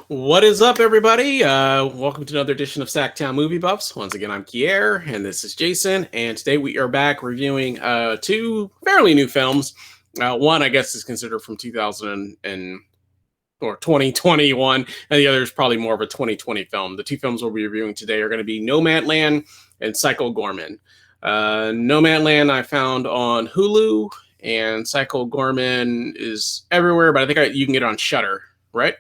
What is up, everybody? Welcome to another edition of SacTown Movie Buffs. Once again, I'm Kier, and this is Jason. And today we are back reviewing two fairly new films. One, I guess, is considered from 2000 or 2021, and the other is probably more of a 2020 film. The two films we'll be reviewing today are going to be Nomadland and Psycho Goreman. Nomadland I found on Hulu, and Psycho Goreman is everywhere, but I think you can get it on Shudder, right?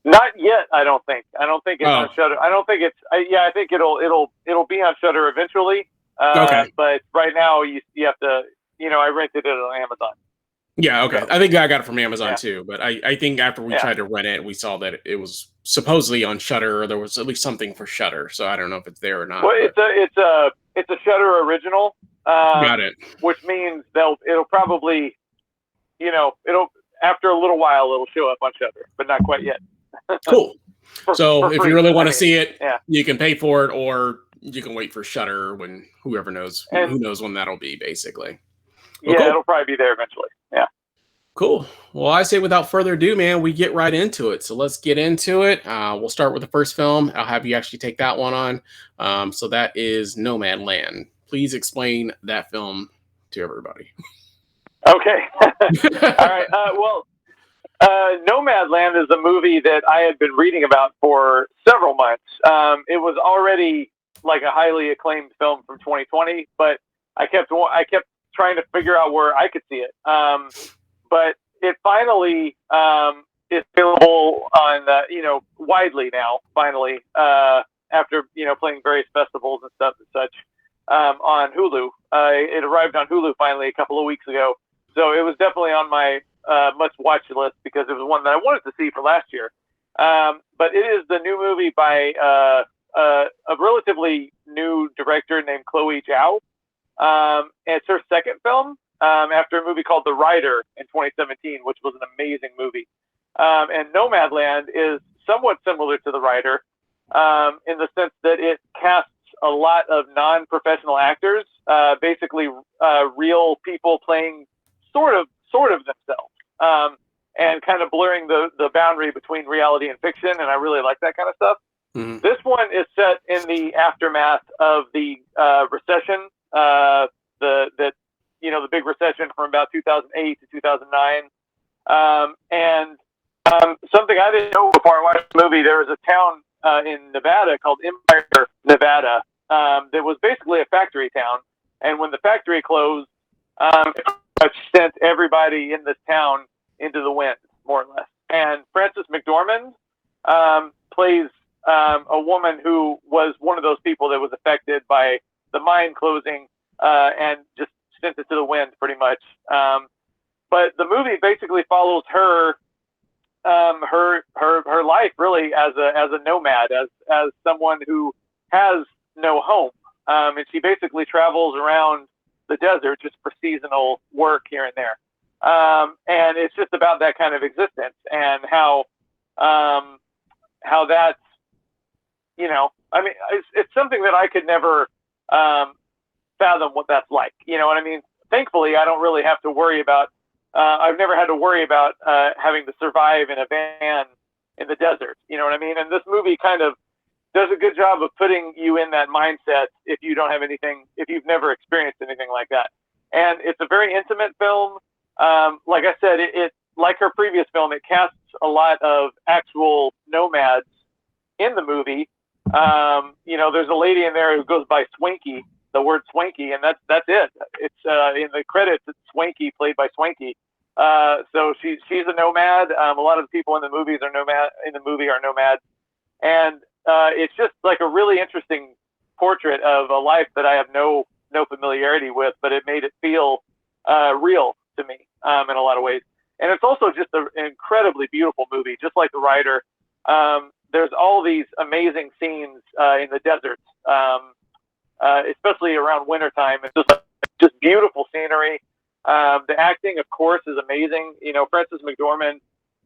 Not yet, I don't think. I don't think it's Oh. on Shudder. I don't think it's. I think it'll be on Shudder eventually. Okay. But right now you have to. I rented it on Amazon. Yeah, okay. So, I think I got it from Amazon yeah. too, but I think after we tried to rent it, we saw that it was supposedly on Shudder, or there was at least something for Shudder. So I don't know if it's there or not. Well, it's a Shudder original. Got it. Which means it'll probably, it'll after a little while it'll show up on Shudder, but not quite yet. Cool. So if you really want to see it, yeah. you can pay for it, or you can wait for Shudder when who knows when that'll be, basically. Well, cool. It'll probably be there eventually. Yeah. Cool. Well, I say without further ado, man, we get right into it. So let's get into it. We'll start with the first film. I'll have you actually take that one on. So that is Nomadland. Please explain that film to everybody. Okay. All right. Nomadland is a movie that I had been reading about for several months. It was already like a highly acclaimed film from 2020, but I kept trying to figure out where I could see it. But it finally is available on widely now. Finally, after playing various festivals and stuff and such on Hulu. It arrived on Hulu finally a couple of weeks ago. So it was definitely on my must-watch list because it was one that I wanted to see for last year. But it is the new movie by a relatively new director named Chloe Zhao. It's her second film after a movie called The Rider in 2017, which was an amazing movie. And Nomadland is somewhat similar to The Rider in the sense that it casts a lot of non-professional actors, basically real people playing sort of themselves, and kind of blurring the boundary between reality and fiction. And I really like that kind of stuff. Mm-hmm. This one is set in the aftermath of the recession, the big recession from about 2008 to 2009. And something I didn't know before I watched the movie, there was a town in Nevada called Empire, Nevada, that was basically a factory town. And when the factory closed, it sent everybody in this town into the wind, more or less. And Frances McDormand plays a woman who was one of those people that was affected by the mine closing and just sent it to the wind, pretty much. But the movie basically follows her life really as a nomad, as someone who has no home, and she basically travels around the desert just for seasonal work here and there. And it's just about that kind of existence and how that's, it's something that I could never fathom what that's like. You know what I mean? Thankfully, I don't really have to worry about, I've never had to worry about having to survive in a van in the desert. You know what I mean? And this movie kind of does a good job of putting you in that mindset if you don't have anything, if you've never experienced anything like that. And it's a very intimate film. Like I said, it like her previous film, it casts a lot of actual nomads in the movie. There's a lady in there who goes by Swanky, the word Swanky, and that's it. It's in the credits, it's Swanky, played by Swanky. So she's a nomad. A lot of the people in the movie are nomads. And it's just like a really interesting portrait of a life that I have no familiarity with, but it made it feel real to me in a lot of ways. And it's also just an incredibly beautiful movie, just like The Rider. There's all these amazing scenes in the deserts, especially around wintertime. It's just beautiful scenery. The acting, of course, is amazing. Frances McDormand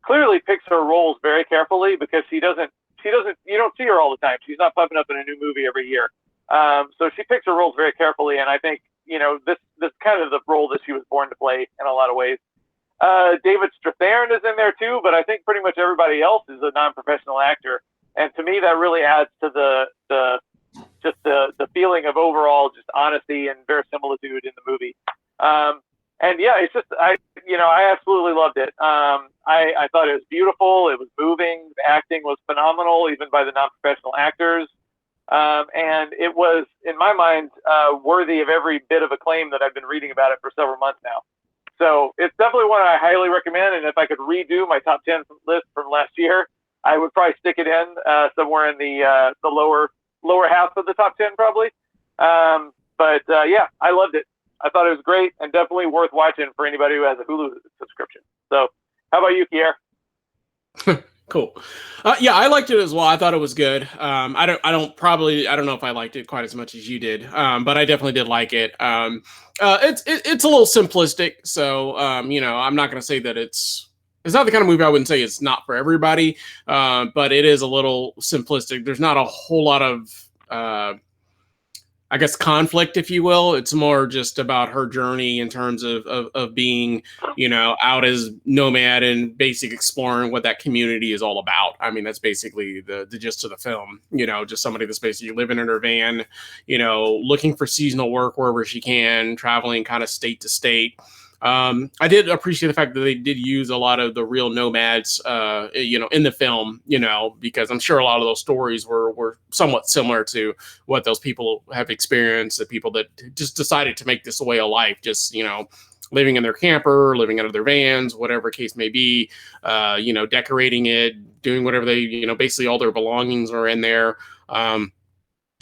clearly picks her roles very carefully because you don't see her all the time. She's not popping up in a new movie every year. So she picks her roles very carefully. And I think, this kind of the role that she was born to play in a lot of ways. David Strathairn is in there too, but I think pretty much everybody else is a non-professional actor. And to me, that really adds to the feeling of overall just honesty and verisimilitude in the movie. And yeah, it's just I absolutely loved it. I thought it was beautiful. It was moving. The acting was phenomenal, even by the non-professional actors. And it was, in my mind, worthy of every bit of acclaim that I've been reading about it for several months now. So it's definitely one I highly recommend. And if I could redo my top 10 list from last year, I would probably stick it in somewhere in the lower half of the top 10, probably. But yeah, I loved it. I thought it was great and definitely worth watching for anybody who has a Hulu subscription. So how about you, Kier? Cool. Yeah, I liked it as well. I thought it was good. I don't know if I liked it quite as much as you did, but I definitely did like it. It's a little simplistic, so I'm not going to say that it's not the kind of movie I wouldn't say it's not for everybody, but it is a little simplistic. There's not a whole lot of I guess conflict, if you will. It's more just about her journey in terms of being, out as nomad and basic exploring what that community is all about. I mean, that's basically the gist of the film, just somebody that's basically living in her van, looking for seasonal work wherever she can, traveling kind of state to state. I did appreciate the fact that they did use a lot of the real nomads, in the film, because I'm sure a lot of those stories were somewhat similar to what those people have experienced, the people that just decided to make this a way of life, just, living in their camper, living out of their vans, whatever case may be, decorating it, doing whatever they, basically all their belongings are in there.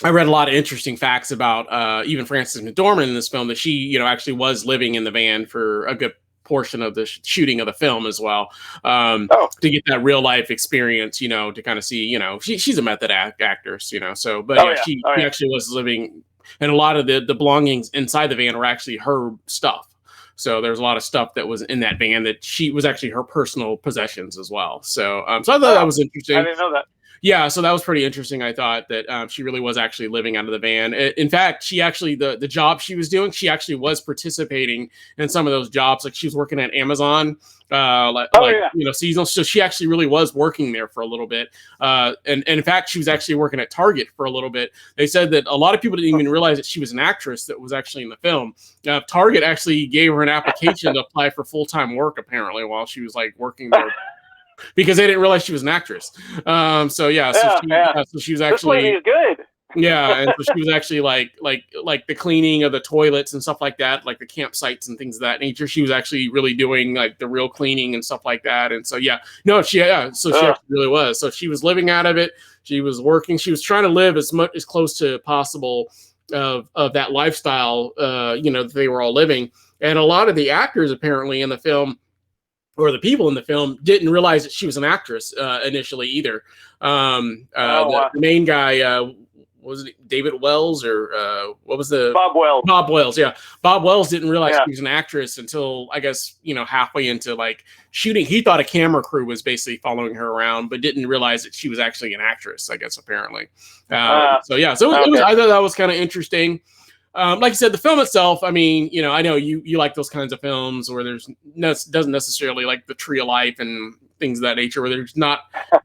I read a lot of interesting facts about even Frances McDormand in this film, that she, actually was living in the van for a good portion of the shooting of the film as well, to get that real life experience, to kind of see, she's a method actress, so, but she actually was living, and a lot of the belongings inside the van were actually her stuff. So there's a lot of stuff that was in that van that she was actually her personal possessions as well. So, so I thought that was interesting. I didn't know that. Yeah, so that was pretty interesting. I thought that she really was actually living out of the van. In fact, she actually, the job she was doing, she actually was participating in some of those jobs. Like she was working at Amazon, seasonal. So she actually really was working there for a little bit. And in fact, she was actually working at Target for a little bit. They said that a lot of people didn't even realize that she was an actress that was actually in the film. Target actually gave her an application to apply for full-time work, apparently, while she was like working there. Because they didn't realize she was an actress. So she was actually, this lady is good. Yeah, and so she was actually like the cleaning of the toilets and stuff like that, like the campsites and things of that nature. She was actually really doing like the real cleaning and stuff like that. And so she actually really was. So she was living out of it. She was working. She was trying to live as close to possible of that lifestyle, that they were all living. And a lot of the actors apparently in the film, or the people in the film, didn't realize that she was an actress initially either. The main guy, was it David Wells, or what was the Bob Wells? Bob Wells, yeah. Bob Wells didn't realize she was an actress until, I guess, halfway into like shooting. He thought a camera crew was basically following her around, but didn't realize that she was actually an actress, I guess, apparently. I thought that was kind of interesting. Like I said, the film itself, I mean, I know you like those kinds of films where doesn't necessarily like the tree of life and things of that nature, where there's not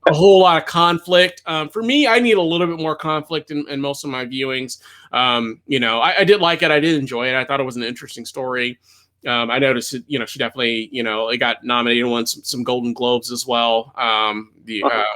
a whole lot of conflict. For me, I need a little bit more conflict in most of my viewings. I did like it. I did enjoy it. I thought it was an interesting story. I noticed, she definitely, it got nominated and won some Golden Globes as well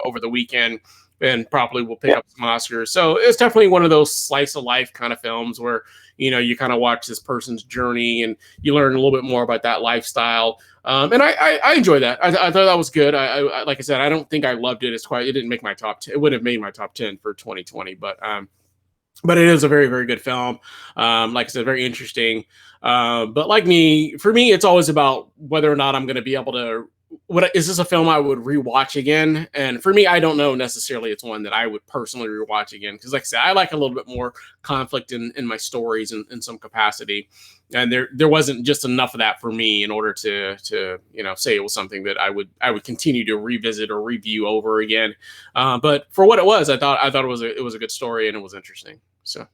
over the weekend. And probably will pick up some Oscars. So it's definitely one of those slice of life kind of films where, you kind of watch this person's journey and you learn a little bit more about that lifestyle. And I enjoy that. I thought that was good. I like I said, I don't think I loved it. It didn't make my top 10. It would have made my top 10 for 2020, but it is a very, very good film. Like I said, very interesting. But for me, it's always about whether or not I'm going to be able to, is this a film I would rewatch again? And for me, I don't know necessarily it's one that I would personally rewatch again. Because like I said, I like a little bit more conflict in my stories in some capacity. And there wasn't just enough of that for me in order to say it was something that I would continue to revisit or review over again. But for what it was, I thought it was a good story and it was interesting. So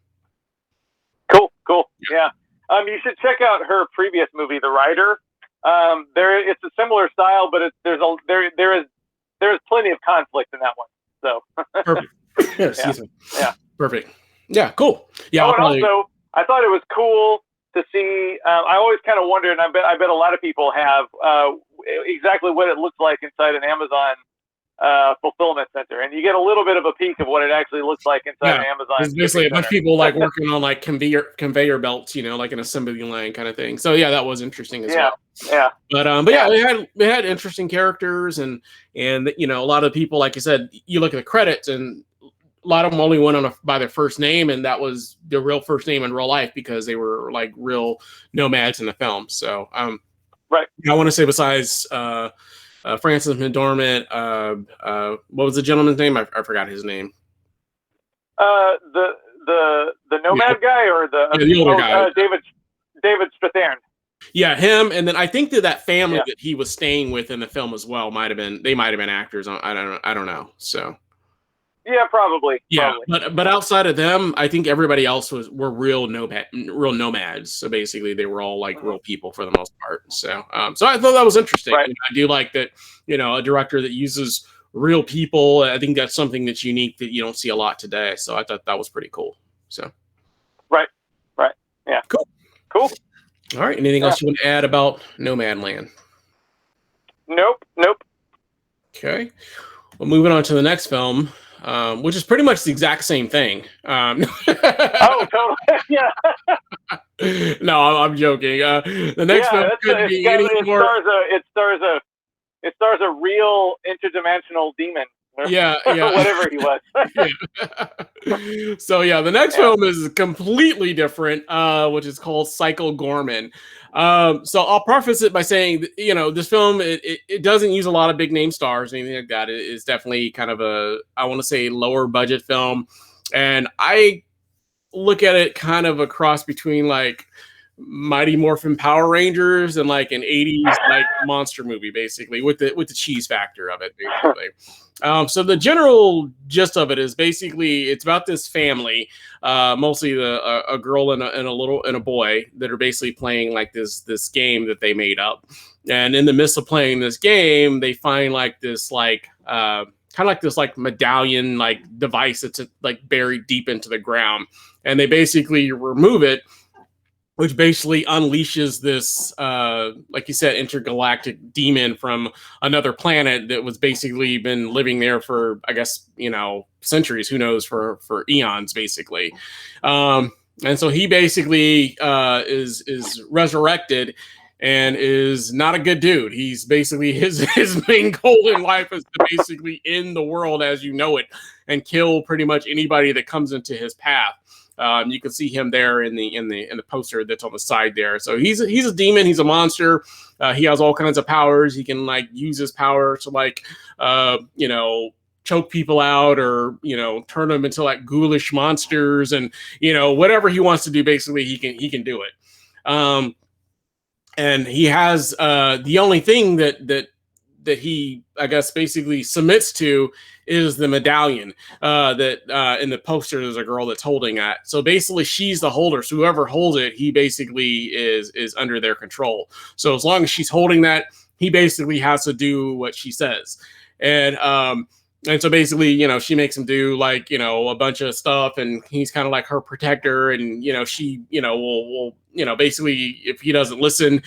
cool. Yeah. You should check out her previous movie, The Rider. It's a similar style, but there is plenty of conflict in that one. So Perfect. Yeah, excuse me. Yeah. Perfect. Yeah, cool. Yeah. Oh, and also, I thought it was cool to see. I always kind of wondered, and I bet a lot of people have, exactly what it looks like inside an Amazon fulfillment center, and you get a little bit of a peek of what it actually looks like inside an Amazon. There's basically a bunch of people like working on like conveyor belts, like an assembly line kind of thing. So yeah, that was interesting as well. Yeah. But yeah, they had interesting characters, and a lot of people, like you said, you look at the credits, and a lot of them only went on by their first name, and that was their real first name in real life because they were like real nomads in the film. So right. I want to say besides Francis McDormand, what was the gentleman's name? I forgot his name. The nomad guy, or the older guy, David Strathairn. Yeah, him, and then I think that family that he was staying with in the film as well might have been actors. I don't know. So yeah, probably. Yeah, but outside of them, I think everybody else were real nomads. So basically, they were all like real people for the most part. So so I thought that was interesting. Right. I do like that. A director that uses real people. I think that's something that's unique that you don't see a lot today. So I thought that was pretty cool. So right, yeah, cool. All right. Anything else you want to add about Nomadland? Nope. Okay. Well, moving on to the next film. Which is pretty much the exact same thing. Oh, totally. Yeah. No, I'm joking. The next film could be any more. It stars a real interdimensional demon. Yeah. Whatever he was. So yeah, the next film is completely different, which is called Psycho Goreman. So I'll preface it by saying, this film, it doesn't use a lot of big name stars or anything like that. It is definitely kind of I want to say lower budget film. And I look at it kind of a cross between like Mighty Morphin Power Rangers and like an 80s like monster movie, basically, with the cheese factor of it, basically. So the general gist of it is basically it's about this family, mostly a girl and a boy that are basically playing like this game that they made up. And in the midst of playing this game, they find like this like kind of like this like medallion like device that's like buried deep into the ground, and they basically remove it, which basically unleashes this, like you said, intergalactic demon from another planet that was basically been living there for, I guess, centuries, who knows, for eons, basically. And so he basically is resurrected and is not a good dude. He's basically, his main goal in life is to basically end the world as you know it and kill pretty much anybody that comes into his path. You can see him there in the poster that's on the side there. So he's a demon. He's a monster. He has all kinds of powers. He can like use his power to like choke people out, or turn them into like ghoulish monsters, and whatever he wants to do, basically he can do it. And he has the only thing that he, I guess, basically submits to is the medallion that in the poster there's a girl that's holding that. So basically she's the holder. So whoever holds it, he basically is under their control. So as long as she's holding that, he basically has to do what she says. And so basically, she makes him do like, a bunch of stuff, and he's kind of like her protector. And, she, will basically, if he doesn't listen,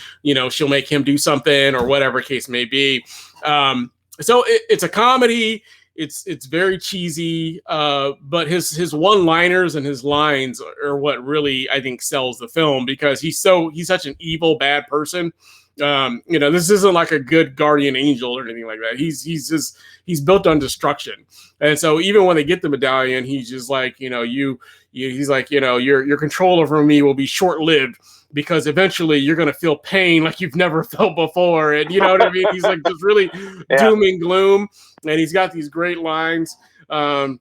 she'll make him do something or whatever case may be. So it's a comedy. It's very cheesy, but his one-liners and his lines are what really, I think, sells the film, because he's such an evil, bad person. This isn't like a good guardian angel or anything like that. He's built on destruction. And so even when they get the medallion, he's just like, he's like, your control over me will be short-lived, because eventually you're going to feel pain like you've never felt before. And you know what I mean? He's like just really doom and gloom. And he's got these great lines. So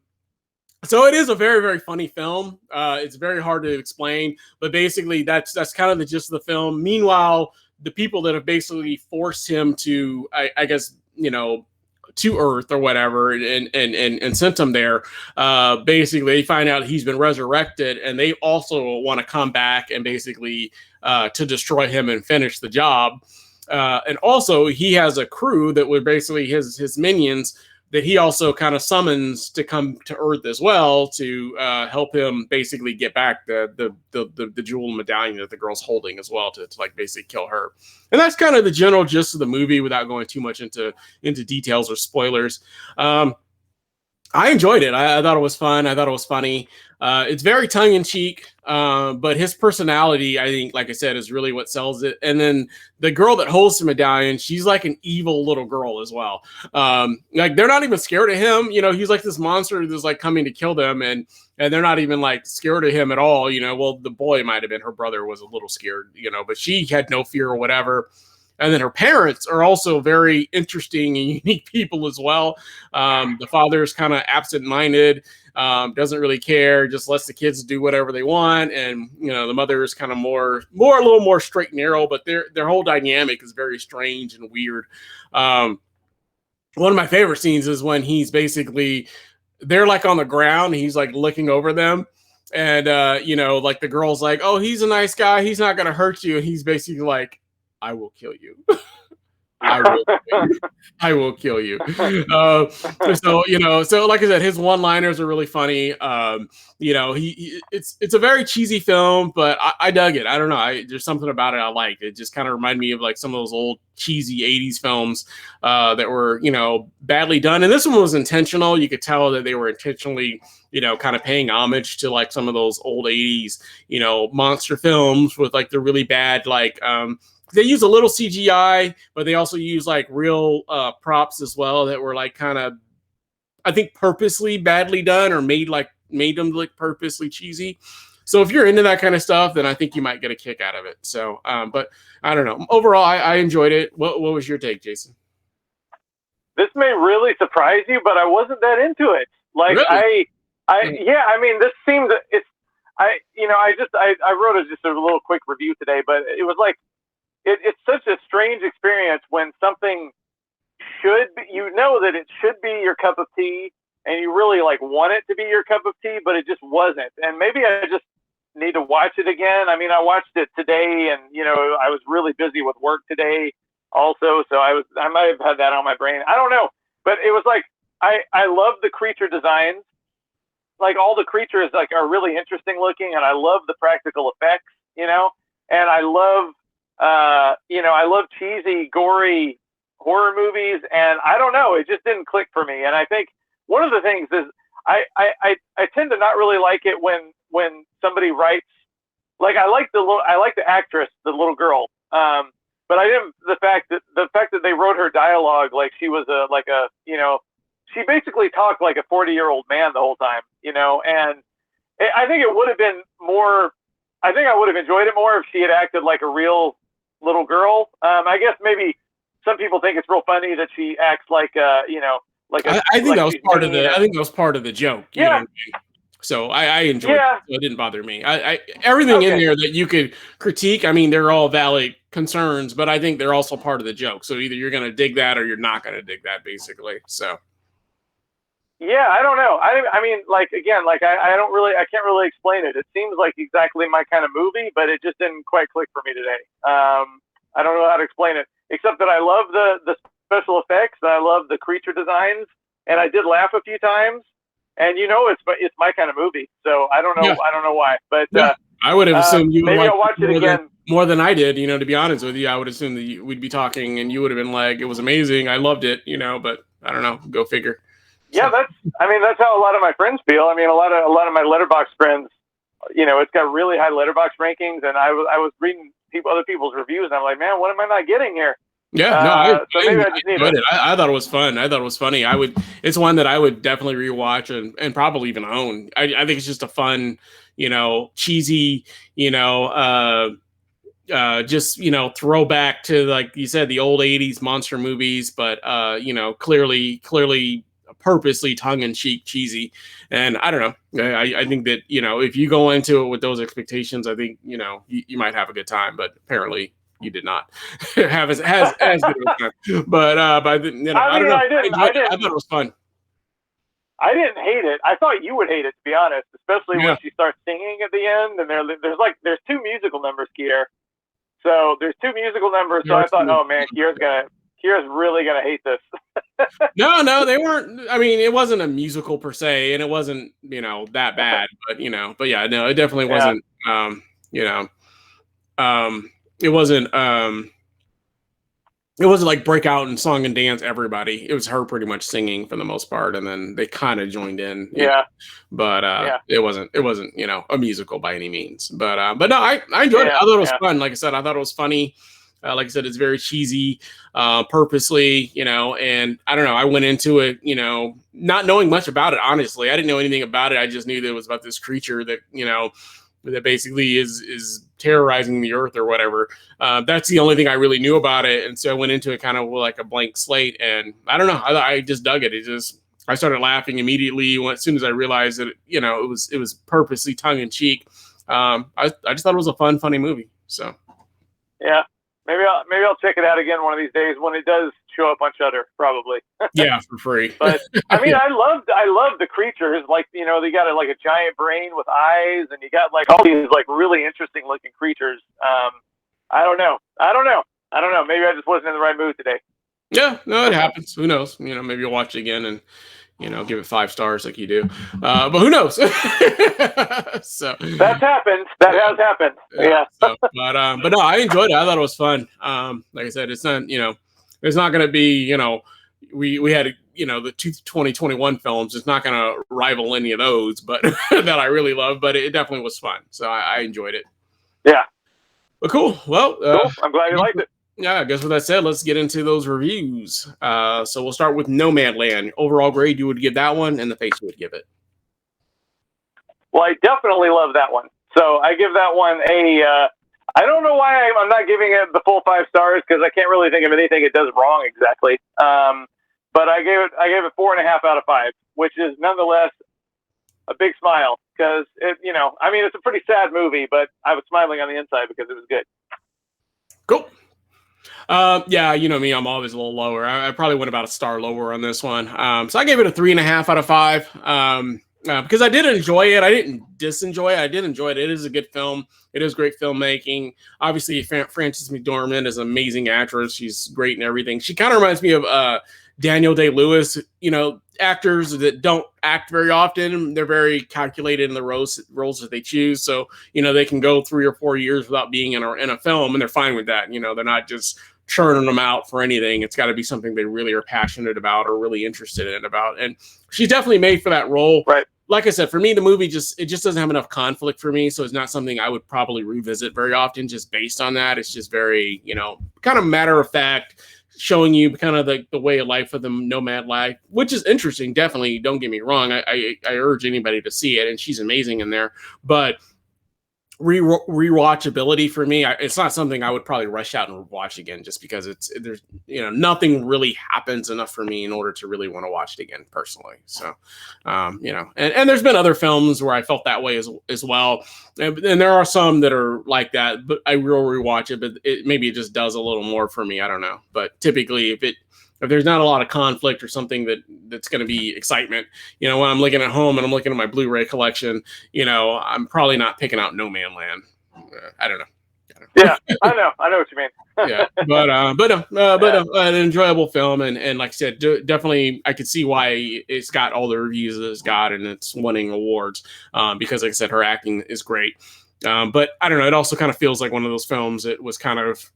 it is a very, very funny film. It's very hard to explain, but basically that's kind of the gist of the film. Meanwhile, the people that have basically forced him to, I guess, to Earth or whatever, and sent him there, basically they find out he's been resurrected, and they also want to come back and basically to destroy him and finish the job. And also he has a crew that were basically his minions that he also kind of summons to come to Earth as well to help him basically get back the jewel medallion that the girl's holding as well to like basically kill her. And that's kind of the general gist of the movie without going too much into details or spoilers. I enjoyed it. I thought it was fun. I thought it was funny. It's very tongue in cheek, but his personality, I think, like I said, is really what sells it. And then the girl that holds the medallion, she's like an evil little girl as well. Like they're not even scared of him. You know, he's like this monster that's like coming to kill them, and they're not even like scared of him at all. You know, well, the boy might have been. Her brother was a little scared, you know, but she had no fear or whatever. And then her parents are also very interesting and unique people as well. The father is kind of absent-minded, doesn't really care, just lets the kids do whatever they want. And, you know, the mother is kind of a little more straight and narrow, but their whole dynamic is very strange and weird. One of my favorite scenes is when he's basically, they're like on the ground, he's like looking over them. And, you know, like the girl's like, oh, he's a nice guy, he's not going to hurt you. And he's basically like, I will kill you. I will kill you. So, you know, so like I said, his one-liners are really funny. You know, it's a very cheesy film, but I dug it. I don't know. There's something about it I liked. It just kind of reminded me of like some of those old cheesy 80s films that were, you know, badly done. And this one was intentional. You could tell that they were intentionally, you know, kind of paying homage to like some of those old 80s, you know, monster films with like the really bad, like, they use a little CGI, but they also use like real props as well that were like kind of, I think, purposely badly done or made them look purposely cheesy. So if you're into that kind of stuff, then I think you might get a kick out of it. So, but I don't know. Overall, I enjoyed it. What was your take, Jason? This may really surprise you, but I wasn't that into it. Like really? Yeah, I mean, this seemed I wrote just a little quick review today, but it was like, it's such a strange experience when something should be, you know that it should be your cup of tea and you really like want it to be your cup of tea, but it just wasn't. And maybe I just need to watch it again. I mean, I watched it today and, you know, I was really busy with work today also. So I might have had that on my brain. I don't know, but it was like, I love the creature designs. Like all the creatures like are really interesting looking and I love the practical effects, you know, and I love cheesy, gory horror movies, and I don't know, it just didn't click for me. And I think one of the things is I tend to not really like it when somebody writes, like I like the actress, the little girl, but I didn't the fact that they wrote her dialogue like she was she basically talked like a 40-year-old man the whole time, you know, and I think it would have been more. I think I would have enjoyed it more if she had acted like a real little girl. I guess maybe some people think it's real funny that she acts like I think that was part of the. I think that was part of the joke. You know what I mean? So I enjoyed it. So it didn't bother me. Everything in there that you could critique. I mean, they're all valid concerns, but I think they're also part of the joke. So either you're going to dig that or you're not going to dig that, basically. So. Yeah, I don't know. I mean, like again, like I can't really explain it. It seems like exactly my kind of movie, but it just didn't quite click for me today. I don't know how to explain it, except that I love the special effects, and I love the creature designs, and I did laugh a few times. And you know, it's my kind of movie, so I don't know. Yeah. I don't know why, but I would have assumed you would maybe I'll watch it again more than I did. You know, to be honest with you, I would assume that we'd be talking, and you would have been like, "It was amazing, I loved it," you know. But I don't know. Go figure. Yeah, that's how a lot of my friends feel. I mean, a lot of my Letterboxd friends, you know, it's got really high Letterboxd rankings, and I was reading other people's reviews, and I'm like, man, what am I not getting here? Yeah, no, maybe I just need it. I thought it was fun. I thought it was funny. It's one that I would definitely rewatch and probably even own. I think it's just a fun, you know, cheesy, you know, just, you know, throwback to, like you said, the old 80s monster movies, but you know, clearly purposely tongue-in-cheek cheesy. And I don't know, I think that, you know, if you go into it with those expectations, I think, you know, you might have a good time, but apparently you did not have as good of a time. But you know, I don't know. I thought it was fun. I didn't hate it. I thought you would hate it, to be honest, especially when she starts singing at the end, and there's two musical numbers here. So there's 2 musical numbers. So I thought, oh man, Kira's really gonna hate this. No, they weren't. I mean, it wasn't a musical per se, and it wasn't, that bad. But yeah, no, it definitely wasn't. You know, it wasn't. It wasn't like break out and song and dance everybody. It was her pretty much singing for the most part, and then they kind of joined in. But it wasn't a musical by any means. But no, I enjoyed it. I thought it was fun. Like I said, I thought it was funny. Like I said, it's very cheesy, purposely, and I don't know. I went into it, not knowing much about it. Honestly, I didn't know anything about it. I just knew that it was about this creature that, that basically is terrorizing the earth or whatever. That's the only thing I really knew about it. And so I went into it kind of like a blank slate, and I don't know. I just dug it. I started laughing immediately as soon as I realized that, it was purposely tongue in cheek. I just thought it was a funny movie. So, yeah. Maybe I'll check it out again one of these days when it does show up on Shudder, probably. Yeah, for free. But I mean, I love the creatures. Like, they got a giant brain with eyes, and you got all these really interesting looking creatures. I don't know. Maybe I just wasn't in the right mood today. Yeah, no, it happens. Who knows? Maybe you'll watch it again and give it 5 stars like you do. But who knows? So that's happened. That has happened. Yeah. So, but no, I enjoyed it. I thought it was fun. Like I said, it's not, it's not going to be, we had, the 2021 films. It's not going to rival any of those, but that I really love. But it definitely was fun. So I enjoyed it. Yeah. But cool. Well, cool. I'm glad you liked it. Yeah, I guess with that said, let's get into those reviews. So we'll start with Nomadland. Overall grade you would give that one, and the face you would give it. Well, I definitely love that one. So I give that one I don't know why I'm not giving it the full 5 stars, because I can't really think of anything it does wrong exactly. But I gave it 4.5 out of 5, which is nonetheless a big smile, because it's a pretty sad movie, but I was smiling on the inside because it was good. Cool. Yeah, me, I'm always a little lower. I probably went about a star lower on this one. So I gave it a 3.5 out of 5. Because I did enjoy it. I didn't disenjoy it. I did enjoy it. It is a good film. It is great filmmaking. Obviously, Frances McDormand is an amazing actress. She's great in everything. She kind of reminds me of Daniel Day-Lewis, actors that don't act very often. They're very calculated in the roles that they choose. So, they can go 3 or 4 years without being in a film, and they're fine with that. They're not just churning them out for anything. It's got to be something they really are passionate about or really interested in about. And she's definitely made for that role. Right. Like I said, for me, the movie just doesn't have enough conflict for me. So it's not something I would probably revisit very often just based on that. It's just very, kind of matter of fact, showing you kind of the way of life of the nomad life, which is interesting. Definitely. Don't get me wrong. I urge anybody to see it, and she's amazing in there, but rewatchability for me, it's not something I would probably rush out and watch again, just because there's nothing really happens enough for me in order to really want to watch it again personally. So and there's been other films where I felt that way as well, and there are some that are like that, but I will rewatch it, but maybe it just does a little more for me. I don't know, but typically if there's not a lot of conflict or something that's going to be excitement, when I'm looking at home and I'm looking at my Blu-ray collection, I'm probably not picking out Nomadland. I don't know. Yeah, I know what you mean. Yeah, but an enjoyable film, and like I said, definitely I could see why it's got all the reviews that it's got, and it's winning awards, because like I said, her acting is great. But I don't know, it also kind of feels like one of those films that was kind of,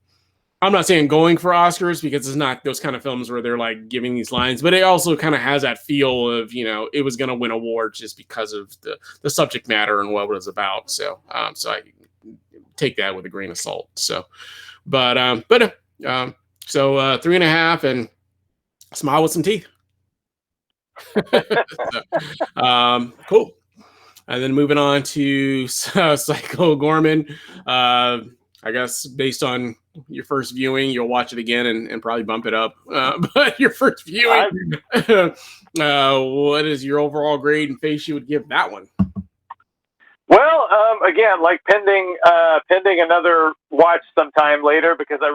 I'm not saying going for Oscars, because it's not those kind of films where they're like giving these lines, but it also kind of has that feel of, it was going to win awards just because of the subject matter and what it was about. So, so I take that with a grain of salt. So, so 3.5 and smile with some teeth. So, cool. And then moving on to Psycho Goreman. I guess based on your first viewing, you'll watch it again and probably bump it up. But your first viewing, what is your overall grade and face you would give that one? Well, again, pending another watch sometime later, because I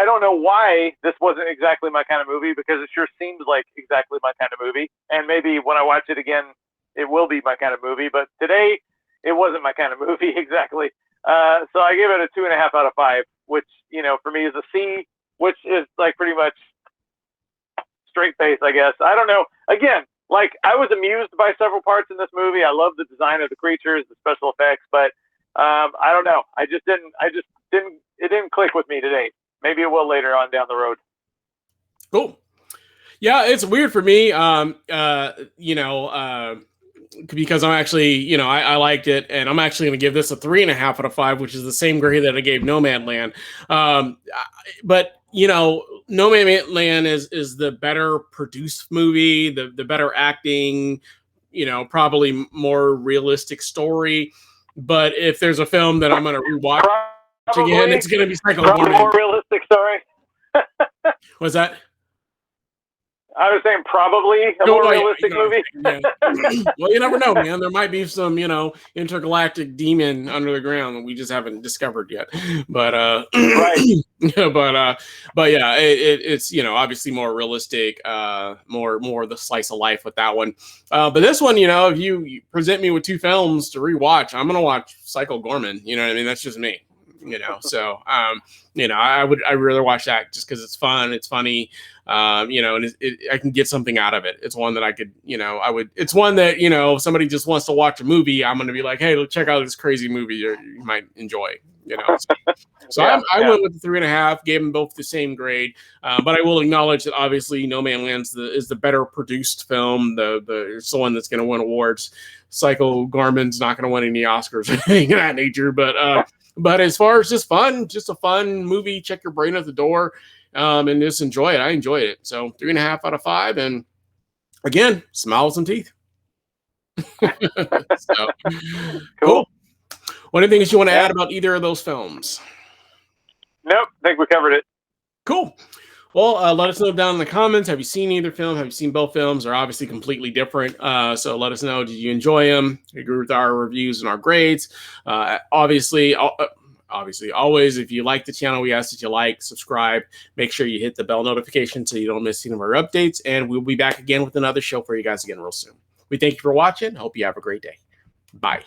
don't know why this wasn't exactly my kind of movie, because it sure seems like exactly my kind of movie. And maybe when I watch it again, it will be my kind of movie. But today, it wasn't my kind of movie exactly. So I gave it a 2.5 out of 5, which, you know, for me is a C, which is like pretty much straight face, I guess. I don't know. Again, like, I was amused by several parts in this movie. I love the design of the creatures, the special effects, but I don't know. It didn't click with me today. Maybe it will later on down the road. Cool. Yeah, it's weird for me. Because I'm actually, you know, I liked it, and I'm actually going to give this a 3.5 out of 5, which is the same grade that I gave Nomadland. But you know, Nomadland is the better produced movie, the better acting, you know, probably more realistic story. But if there's a film that I'm going to rewatch again, it's going to be Psycho Goreman. More realistic story. What's that? I was saying probably a more realistic movie. Yeah. Well, you never know, man. There might be some, you know, intergalactic demon under the ground that we just haven't discovered yet. But right. but yeah, it's, you know, obviously more realistic, more the slice of life with that one. But this one, you know, if you present me with two films to rewatch, I'm gonna watch Psycho Goreman. You know what I mean? That's just me. You know, so you know, I'd rather watch that just because it's fun, it's funny, you know, and I can get something out of it. It's one that I could, you know, it's one that, you know, if somebody just wants to watch a movie, I'm going to be like, hey, check out this crazy movie you might enjoy, you know. So I went with the 3.5, gave them both the same grade, but I will acknowledge that obviously Nomadland is the better produced film. It's the one that's going to win awards. Psycho Goreman's not going to win any Oscars or anything of that nature, but as far as just fun, just a fun movie, check your brain at the door, and just enjoy it. I enjoyed it. So 3.5 out of 5. And again, smile with some teeth. So, cool. What anything you want to add about either of those films? Nope. I think we covered it. Cool. Well, let us know down in the comments. Have you seen either film? Have you seen both films? They're obviously completely different. So let us know. Did you enjoy them? Agree with our reviews and our grades? Obviously, always, if you like the channel, we ask that you like, subscribe. Make sure you hit the bell notification so you don't miss any of our updates. And we'll be back again with another show for you guys again real soon. We thank you for watching. Hope you have a great day. Bye.